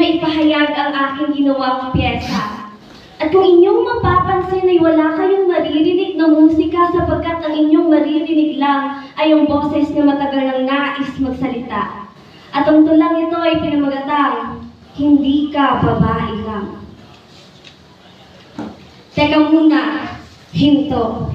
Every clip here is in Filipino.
maipahayag ang aking ginawang pyesa. At kung inyong mapapansin ay wala kayong maririnig na musika sapagkat ang inyong maririnig lang ay ang boses na matagal nang nais magsalita. At ang tulang ito ay pinamagatang, hindi ka babae lang. Teka muna, hinto.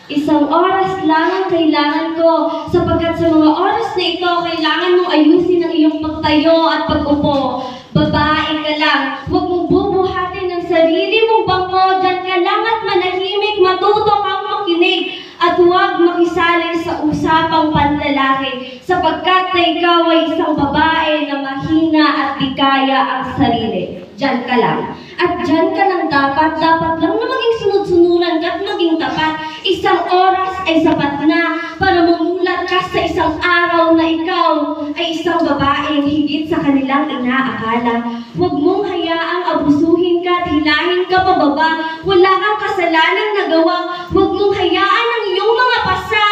Isang oras lang ang kailangan ko sapagkat sa mga oras na ito, kailangan mong ayusin ang iyong pagtayo at pag-upo. Babae ka lang, huwag mong bubuhatin ang sarili mong bangko, dyan ka lang at manahimik, matuto kang makinig at huwag makisali sa usapang panlalaki sapagkat na ikaw ay isang babae na mahina at di kaya ang sarili. Dyan ka lang. At dyan ka lang dapat lang na maging sunod-sunuran at maging tapat. Isang oras ay sapat na para mamulat ka sa isang araw na ikaw ay isang babaeng higit sa kanilang inaakala. Huwag mong hayaang abusuhin ka at hilahin ka pababa. Wala kang kasalanang nagawa. Huwag mong hayaan ang iyong mga pasa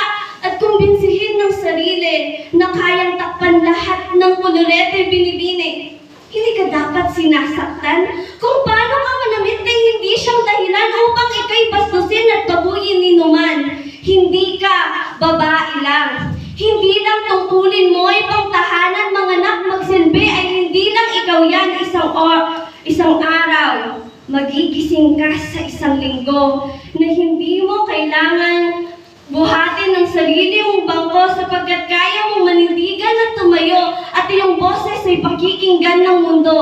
at kumbinsihin ng sarili na kayang takpan lahat ng kolorete binibini. Hindi ka dapat sinasaktan kung paano ka manamit na hindi siyang dahilan upang ikay bastusin at babuyin ni Numan. Hindi ka babae lang. Hindi lang tungkulin mo ay pangtahanan mga anak magsilbi ay hindi lang ikaw yan isang araw. Magigising ka sa isang linggo na hindi mo kailangan buhatin ng sarili mong bangko sapagkat kaya mong manindigan at tumayo at iyong boses ay pakikinggan ng mundo.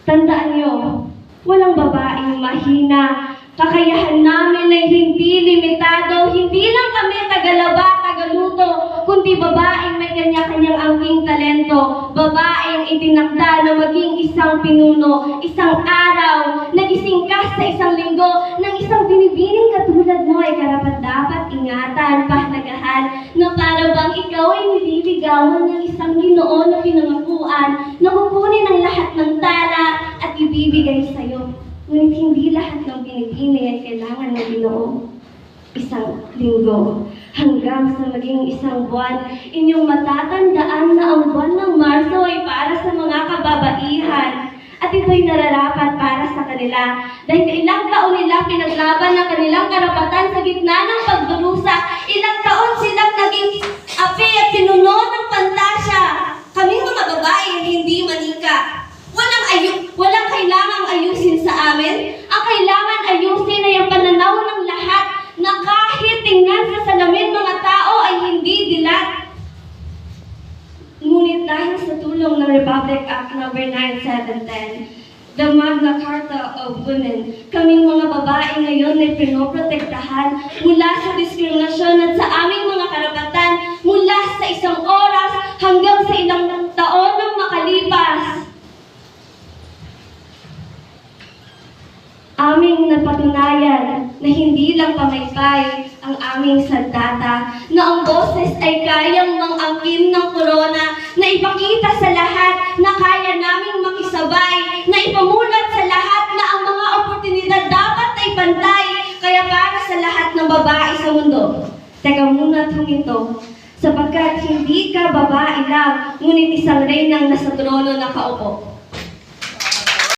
Tandaan niyo, walang babaeng mahina. Kakayahan namin ay hindi limitado. Hindi lang kami tagalaba, tagaluto, kundi babaeng may kanya-kanyang angking talento. Babaeng itinakda na maging isang pinuno. Isang araw, nagising ka sa isang linggo ng isang binibining katulad mo ay karapat-dapat ingatan, pahalagahan, na para bang ikaw ay nililigawan ng isang Ginoo na pinangakuan na kukunin ang lahat ng tala at ibibigay sa iyo. Ngunit hindi lahat ng binibini ay kailangan ng Ginoo. Isang linggo hanggang sa maging isang buwan, inyong matatandaan na ang buwan ng Marso ay para sa mga kababaihan at ito'y nararapat para sa kanila dahil ilang taon nila pinaglaban ang kanilang karapatan sa gitna ng pagdurusa. Ilang taon silang naging api at pinuno ng pantasya. Kaming mga babae hindi manika. Walang kailangang ayusin sa amin. Ang kailangan ayusin ay ang pananaw ng lahat na kahit tingnan sa salamin mga tao ay hindi dilat. Ngunit dahil sa tulong ng Republic Act No. 9710, the Magna Carta of Women, kaming mga babae ngayon ay pinoprotektahan mula sa diskriminasyon at sa aming mga karapatan mula sa isang oras hanggang sa ilang taon ng makalipas. Aming napatunayan na hindi lang pamaypay ang aming sandata, na ang boses ay kayang mangangkin ng korona, na ipakita sa lahat na kaya naming makisabay, na ipamulat sa lahat na ang mga oportunidad dapat ay pantay, kaya para sa lahat ng babae sa mundo. Teka muna huminto, sapagkat hindi ka babae lang, ngunit isang reynang nasa trono nakaupo.